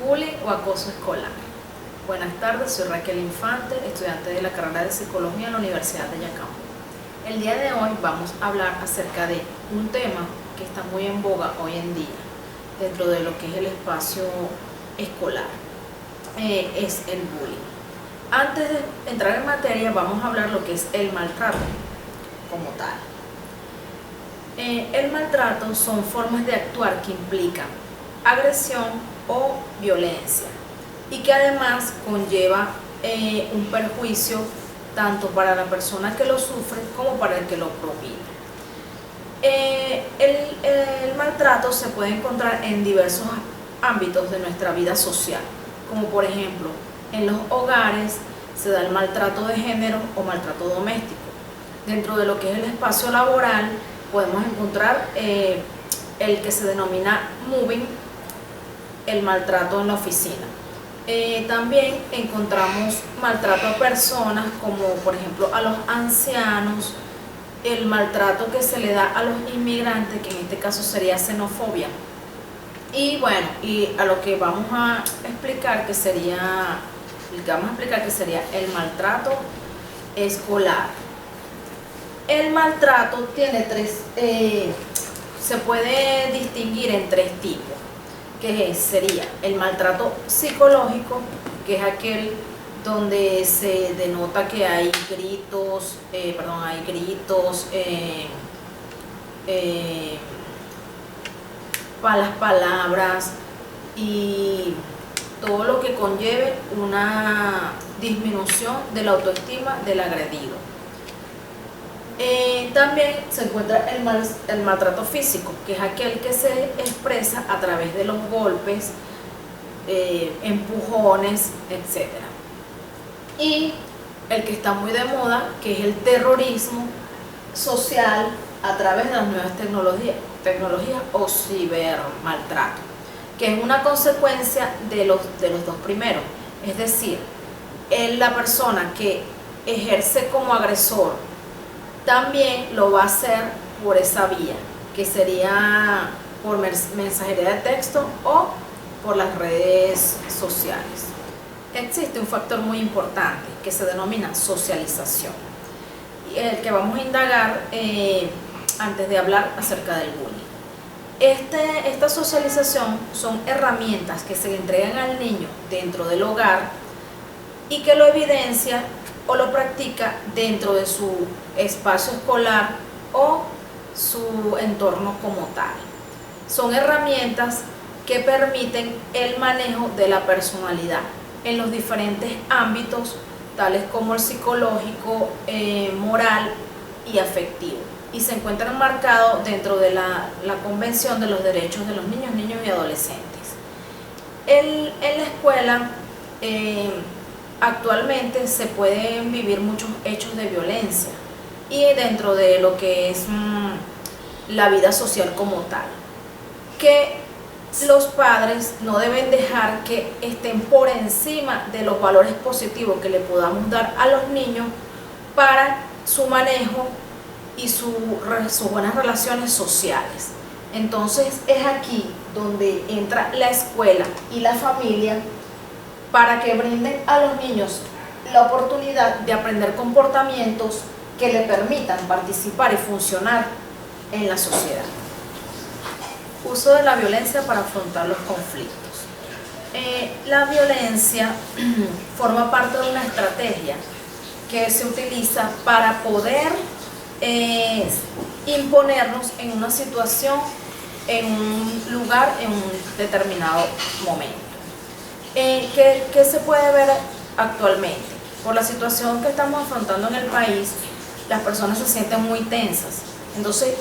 Bullying o acoso escolar. Buenas tardes, soy Raquel Infante, estudiante de la carrera de Psicología en la Universidad de Yacamo. El día de hoy vamos a hablar acerca de un tema que está muy en boga hoy en día dentro de lo que es el espacio escolar, es el bullying. Antes de entrar en materia vamos a hablar lo que es el maltrato como tal. El maltrato son formas de actuar que implican agresión o violencia y que además conlleva un perjuicio tanto para la persona que lo sufre como para el que lo propina. El maltrato se puede encontrar en diversos ámbitos de nuestra vida social, como por ejemplo en los hogares se da el maltrato de género o maltrato doméstico. Dentro de lo que es el espacio laboral podemos encontrar el que se denomina mobbing, el maltrato en la oficina. También encontramos maltrato a personas como por ejemplo a los ancianos, el maltrato que se le da a los inmigrantes, que en este caso sería xenofobia. Y bueno, y a lo que vamos a explicar que sería el maltrato escolar. El maltrato tiene se puede distinguir en tres tipos, que sería el maltrato psicológico, que es aquel donde se denota que hay gritos, malas palabras y todo lo que conlleve una disminución de la autoestima del agredido. También se encuentra el maltrato físico, que es aquel que se expresa a través de los golpes, empujones, etc. Y el que está muy de moda, que es el terrorismo social a través de las nuevas tecnologías o cibermaltrato, que es una consecuencia de los dos primeros. Es decir, la persona que ejerce como agresor también lo va a hacer por esa vía, que sería por mensajería de texto o por las redes sociales. Existe un factor muy importante que se denomina socialización, y el que vamos a indagar antes de hablar acerca del bullying. Esta socialización son herramientas que se le entregan al niño dentro del hogar y que lo evidencia o lo practica dentro de su espacio escolar o su entorno como tal. Son herramientas que permiten el manejo de la personalidad en los diferentes ámbitos, tales como el psicológico, moral y afectivo, y se encuentran marcados dentro de la Convención de los Derechos de los Niños y Adolescentes. En la escuela actualmente se pueden vivir muchos hechos de violencia y dentro de lo que es la vida social como tal, que los padres no deben dejar que estén por encima de los valores positivos que le podamos dar a los niños para su manejo y sus buenas relaciones sociales. Entonces es aquí donde entra la escuela y la familia para que brinden a los niños la oportunidad de aprender comportamientos que le permitan participar y funcionar en la sociedad. Uso de la violencia para afrontar los conflictos. La violencia forma parte de una estrategia que se utiliza para poder imponernos en una situación, en un lugar, en un determinado momento. ¿Qué se puede ver actualmente? Por la situación que estamos afrontando en el país, las personas se sienten muy tensas. Entonces,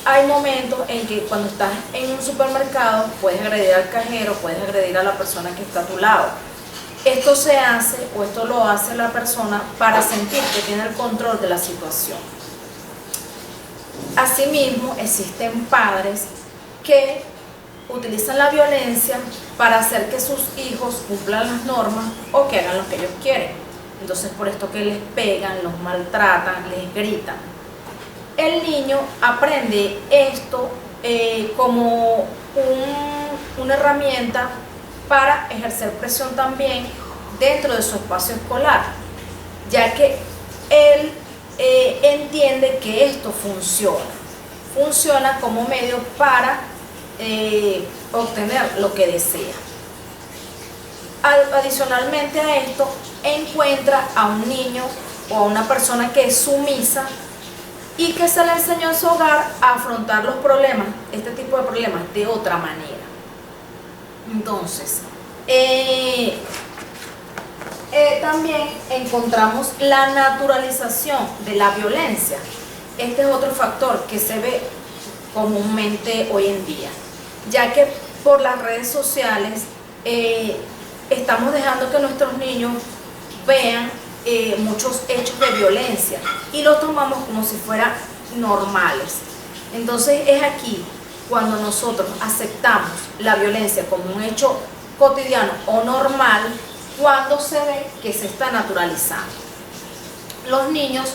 hay momentos en que cuando estás en un supermercado puedes agredir al cajero, puedes agredir a la persona que está a tu lado. Esto se hace o esto lo hace la persona para sentir que tiene el control de la situación. Asimismo, existen padres que utilizan la violencia para hacer que sus hijos cumplan las normas o que hagan lo que ellos quieren. Entonces, por esto que les pegan, los maltratan, les gritan. El niño aprende esto como una herramienta para ejercer presión también dentro de su espacio escolar, ya que él entiende que esto funciona como medio para obtener lo que desea. Adicionalmente a esto, encuentra a un niño o a una persona que es sumisa y que se le enseñó en su hogar a afrontar los problemas, este tipo de problemas, de otra manera. Entonces, también encontramos la naturalización de la violencia. Este es otro factor que se ve comúnmente hoy en día, ya que por las redes sociales estamos dejando que nuestros niños vean muchos hechos de violencia y los tomamos como si fueran normales. Entonces es aquí cuando nosotros aceptamos la violencia como un hecho cotidiano o normal, cuando se ve que se está naturalizando. Los niños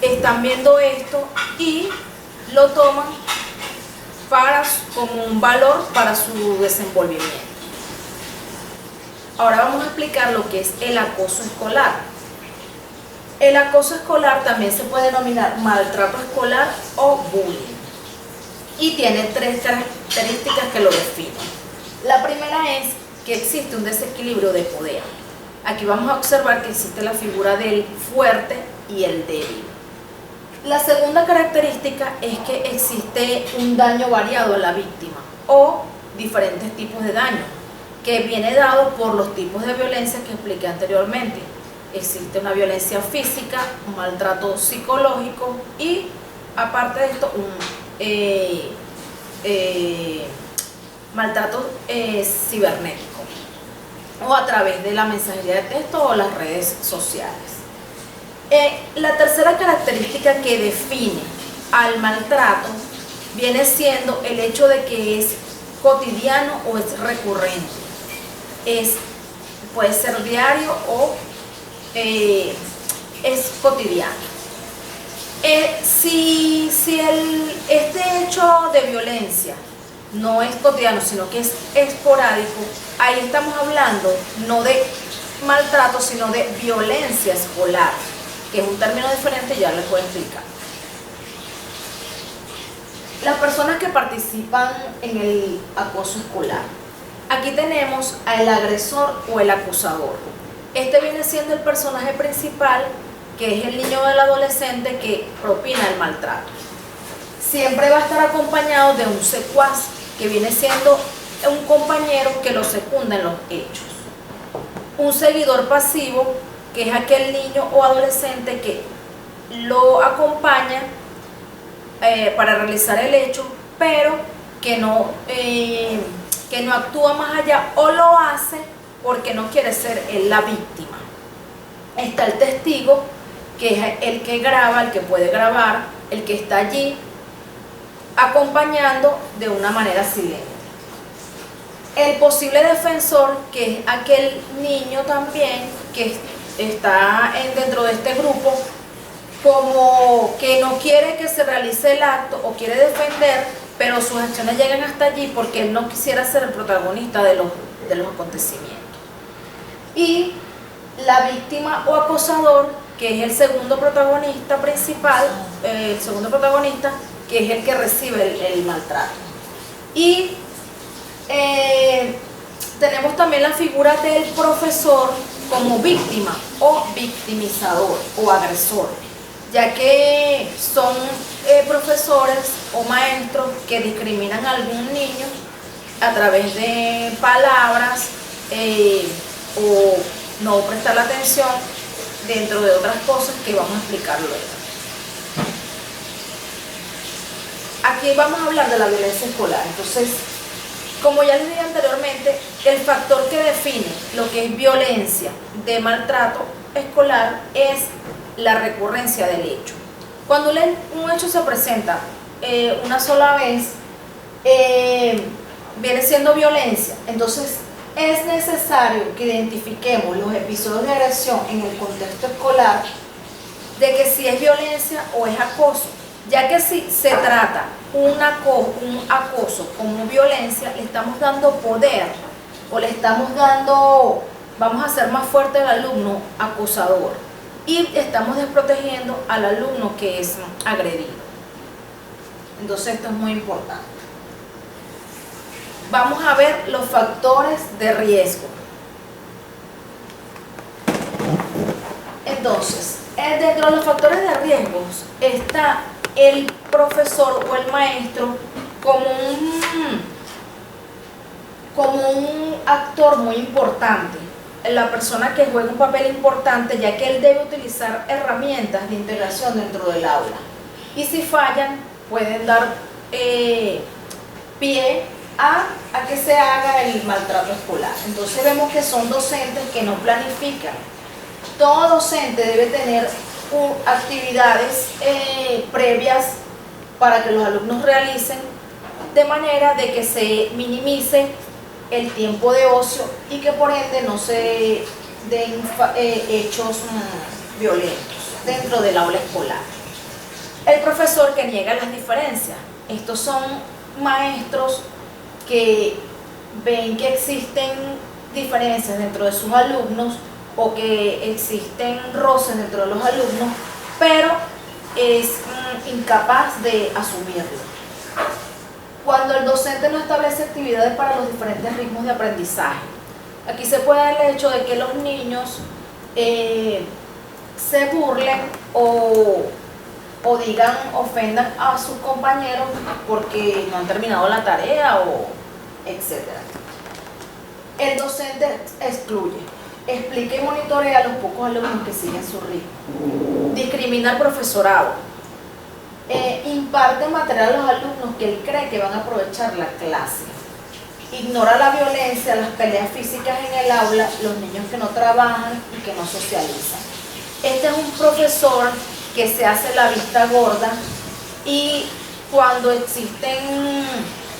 están viendo esto y lo toman como un valor para su desenvolvimiento. Ahora vamos a explicar lo que es el acoso escolar. El acoso escolar también se puede denominar maltrato escolar o bullying y tiene 3 características que lo definen. La primera es que existe un desequilibrio de poder. Aquí vamos a observar que existe la figura del fuerte y el débil. La segunda característica es que existe un daño variado a la víctima o diferentes tipos de daño, que viene dado por los tipos de violencia que expliqué anteriormente. Existe una violencia física, un maltrato psicológico y, aparte de esto, un maltrato cibernético o a través de la mensajería de texto o las redes sociales. La tercera característica que define al maltrato viene siendo el hecho de que es cotidiano o es recurrente. Puede ser diario o es cotidiano. Si este hecho de violencia no es cotidiano, sino que es esporádico, ahí estamos hablando no de maltrato, sino de violencia escolar, que es un término diferente, ya les voy a explicar. Las personas que participan en el acoso escolar. Aquí tenemos al agresor o el acusador. Este viene siendo el personaje principal, que es el niño o el adolescente que propina el maltrato. Siempre va a estar acompañado de un secuaz, que viene siendo un compañero que lo secunda en los hechos. Un seguidor pasivo, que es aquel niño o adolescente que lo acompaña para realizar el hecho, pero que no actúa más allá o lo hace porque no quiere ser él la víctima. Está el testigo, que es el que graba, el que puede grabar, el que está allí acompañando de una manera silente. El posible defensor, que es aquel niño también que está dentro de este grupo, como que no quiere que se realice el acto o quiere defender, pero sus acciones llegan hasta allí porque él no quisiera ser el protagonista de los acontecimientos. Y la víctima o acosador, que es el segundo protagonista principal, que es el que recibe el maltrato. Y tenemos también la figura del profesor como víctima o victimizador o agresor, ya que son profesores o maestros que discriminan a algún niño a través de palabras o no prestar la atención, dentro de otras cosas que vamos a explicar luego. Aquí vamos a hablar de la violencia escolar. Entonces, como ya les dije anteriormente, el factor que define lo que es violencia de maltrato escolar es la recurrencia del hecho. Cuando un hecho se presenta una sola vez, viene siendo violencia. Entonces es necesario que identifiquemos los episodios de agresión en el contexto escolar, de que si es violencia o es acoso, ya que si se trata un acoso como violencia, le estamos dando poder o le estamos dando, vamos a hacer más fuerte al alumno acosador y estamos desprotegiendo al alumno que es agredido. Entonces esto es muy importante. Vamos a ver los factores de riesgo. Entonces, dentro de los factores de riesgo está el profesor o el maestro como un actor muy importante, la persona que juega un papel importante, ya que él debe utilizar herramientas de integración dentro del aula. Y si fallan, pueden dar pie a que se haga el maltrato escolar. Entonces vemos que son docentes que no planifican. Todo docente debe tener actividades previas para que los alumnos realicen, de manera de que se minimice el tiempo de ocio y que por ende no se den hechos violentos dentro del aula escolar. El profesor que niega las diferencias. Estos son maestros que ven que existen diferencias dentro de sus alumnos o que existen roces dentro de los alumnos, pero es incapaz de asumirlo. Cuando el docente no establece actividades para los diferentes ritmos de aprendizaje. Aquí se puede dar el hecho de que los niños se burlen o digan, ofendan a sus compañeros porque no han terminado la tarea o etcétera. El docente excluye, explica y monitorea a los pocos alumnos que siguen su ritmo. Discrimina al profesorado. Imparte material a los alumnos que él cree que van a aprovechar la clase. Ignora la violencia, las peleas físicas en el aula, los niños que no trabajan y que no socializan. Este es un profesor que se hace la vista gorda y cuando existen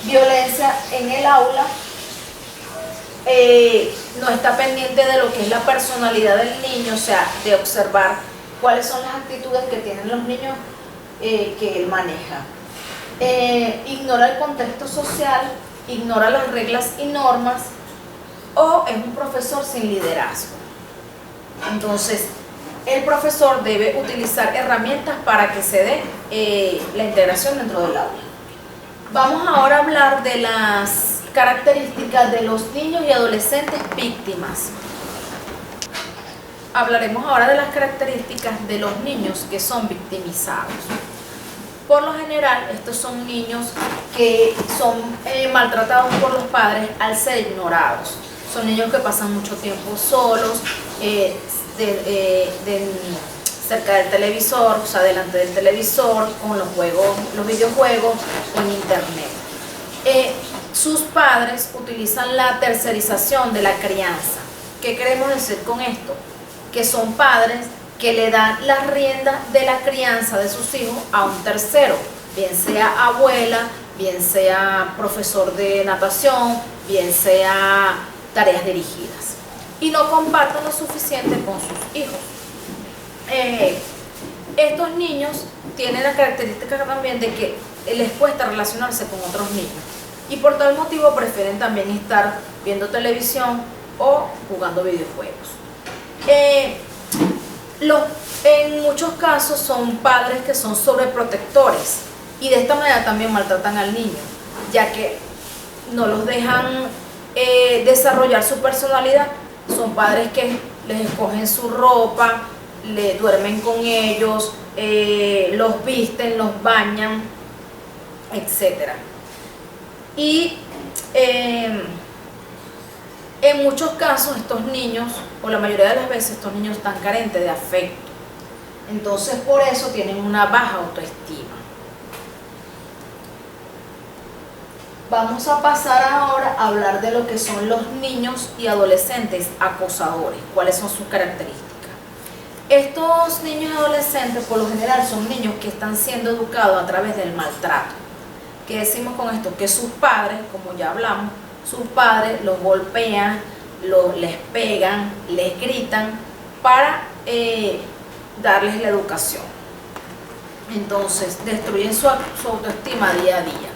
violencia en el aula no está pendiente de lo que es la personalidad del niño, o sea, de observar cuáles son las actitudes que tienen los niños que él maneja. Ignora el contexto social, ignora las reglas y normas, o es un profesor sin liderazgo. Entonces, el profesor debe utilizar herramientas para que se dé la integración dentro del aula. Vamos ahora a hablar de las características de los niños y adolescentes víctimas. Hablaremos ahora de las características de los niños que son victimizados. Por lo general, estos son niños que son maltratados por los padres al ser ignorados. Son niños que pasan mucho tiempo solos, cerca del televisor, o sea, delante del televisor, con los videojuegos o en internet. Sus padres utilizan la tercerización de la crianza. ¿Qué queremos decir con esto? Que son padres que le dan las riendas de la crianza de sus hijos a un tercero, bien sea abuela, bien sea profesor de natación, bien sea tareas dirigidas, y no comparten lo suficiente con sus hijos. Estos niños tienen la característica también de que les cuesta relacionarse con otros niños y por tal motivo prefieren también estar viendo televisión o jugando videojuegos. En muchos casos son padres que son sobreprotectores y de esta manera también maltratan al niño, ya que no los dejan desarrollar su personalidad. Son padres que les escogen su ropa, le duermen con ellos, los visten, los bañan, etc. Y en muchos casos estos niños, o la mayoría de las veces estos niños están carentes de afecto. Entonces por eso tienen una baja autoestima. Vamos a pasar ahora a hablar de lo que son los niños y adolescentes acosadores. ¿Cuáles son sus características? Estos niños y adolescentes por lo general son niños que están siendo educados a través del maltrato. ¿Qué decimos con esto? Que sus padres, como ya hablamos, sus padres los golpean, les pegan, les gritan para darles la educación. Entonces, destruyen su autoestima día a día.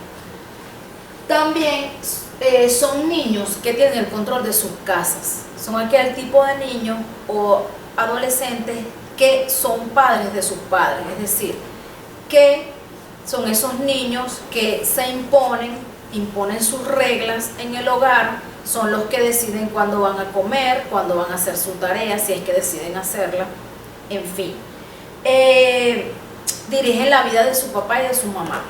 También son niños que tienen el control de sus casas. Son aquel tipo de niños o adolescentes que son padres de sus padres, es decir, que son esos niños que se imponen sus reglas en el hogar, son los que deciden cuándo van a comer, cuándo van a hacer su tarea, si es que deciden hacerla, en fin. Dirigen la vida de su papá y de su mamá.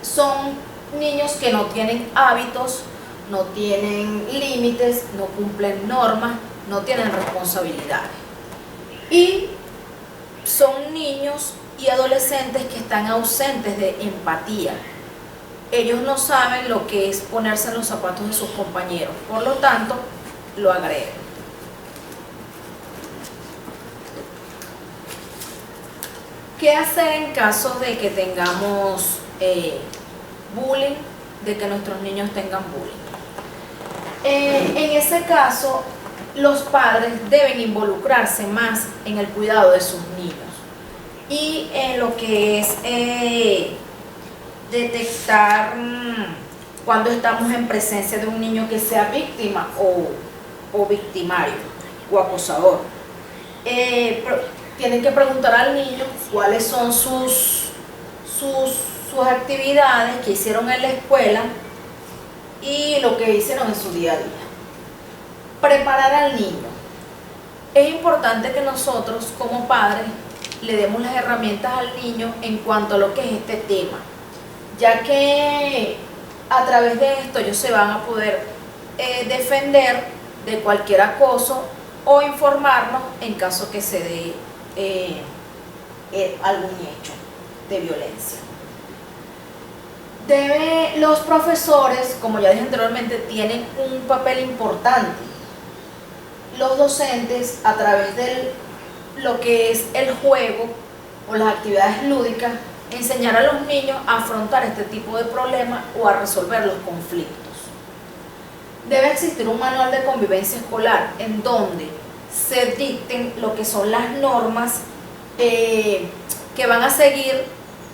Son niños que no tienen hábitos, no tienen límites, no cumplen normas, no tienen responsabilidades. Y son niños y adolescentes que están ausentes de empatía. Ellos no saben lo que es ponerse en los zapatos de sus compañeros, por lo tanto, lo agregan. ¿Qué hacer en caso de que tengamos bullying, de que nuestros niños tengan bullying? En ese caso, los padres deben involucrarse más en el cuidado de sus niños y en lo que es detectar cuando estamos en presencia de un niño que sea víctima o victimario o acosador. Tienen que preguntar al niño cuáles son sus actividades que hicieron en la escuela y lo que hicieron en su día a día. Preparar al niño. Es importante que nosotros como padres le demos las herramientas al niño en cuanto a lo que es este tema, ya que a través de esto ellos se van a poder defender de cualquier acoso o informarnos en caso que se dé algún hecho de violencia. Los profesores, como ya dije anteriormente, tienen un papel importante. Los docentes, a través de lo que es el juego o las actividades lúdicas, enseñar a los niños a afrontar este tipo de problemas o a resolver los conflictos. Debe existir un manual de convivencia escolar en donde se dicten lo que son las normas que van a seguir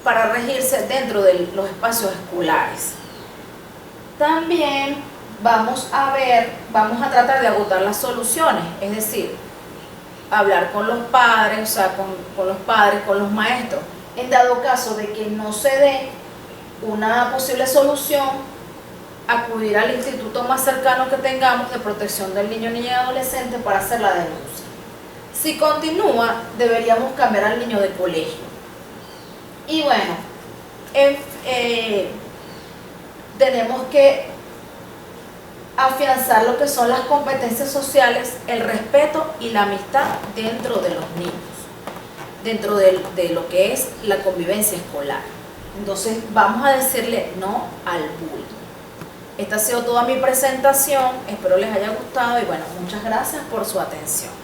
para regirse dentro de los espacios escolares. También vamos a tratar de agotar las soluciones, es decir, hablar con los padres, o sea, con los padres, con los maestros. En dado caso de que no se dé una posible solución, acudir al instituto más cercano que tengamos de protección del niño, niña y adolescente para hacer la denuncia. Si continúa, deberíamos cambiar al niño de colegio. Y bueno, tenemos que afianzar lo que son las competencias sociales, el respeto y la amistad dentro de los niños, dentro de lo que es la convivencia escolar. Entonces vamos a decirle no al bullying. Esta ha sido toda mi presentación, espero les haya gustado y bueno, muchas gracias por su atención.